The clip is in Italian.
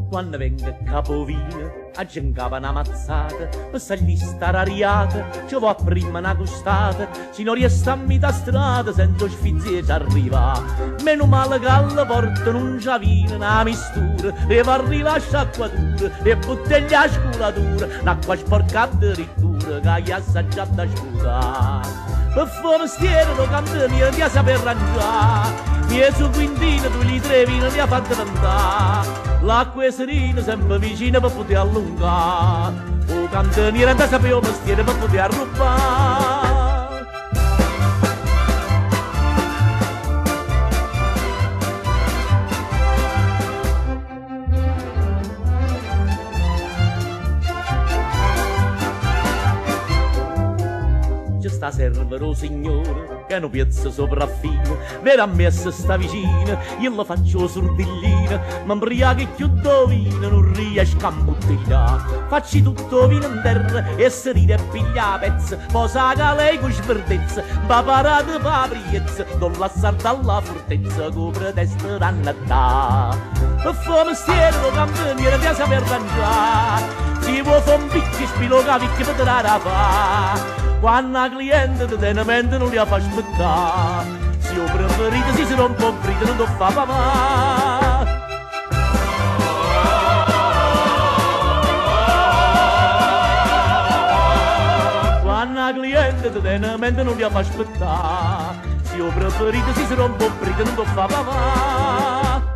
Quando venga capovina, a gencava una mazzata, per sagli starariata, ci va prima una gustata, se non riesce a metà strada, sento sfizie ci arriva. Meno male che alla porta non c'è vino, una mistura, e va arriva a sciacquatura, e bottiglia a scuratura, l'acqua sporca addirittura, che gli assaggiata scusa. Per fare mestiere, lo cantare, mi sa per rangiare, mi è su quintina, 2 litri di vino mi ha fatto cantare. L'acqua è serena, sempre vicina per poter allungare. O cantaniere da sapere il mestiere per poter arrubare. Sta servero signore che non piazza sopraffino, vera a me se sta vicina, io lo faccio sordillina, ma imbriachi più dovino, non riesco a bottigliare. Facci tutto vino in terra e se ride e piglia a pezza, posa che lei con spertezza, va parata pa priezza, don la sarda alla fortezza, copre testa rannata. Per fare mestiere lo campaniere ti saper mangiare, si può fare un picchio spiloga picchio per tirare fa. Quando la cliente di tenimento non li fa aspettare, se io preferite si rompe un frito non lo fa papà. Quando la cliente di tenimento non li fa aspettare, se io preferite si rompe un frito non lo fa papà.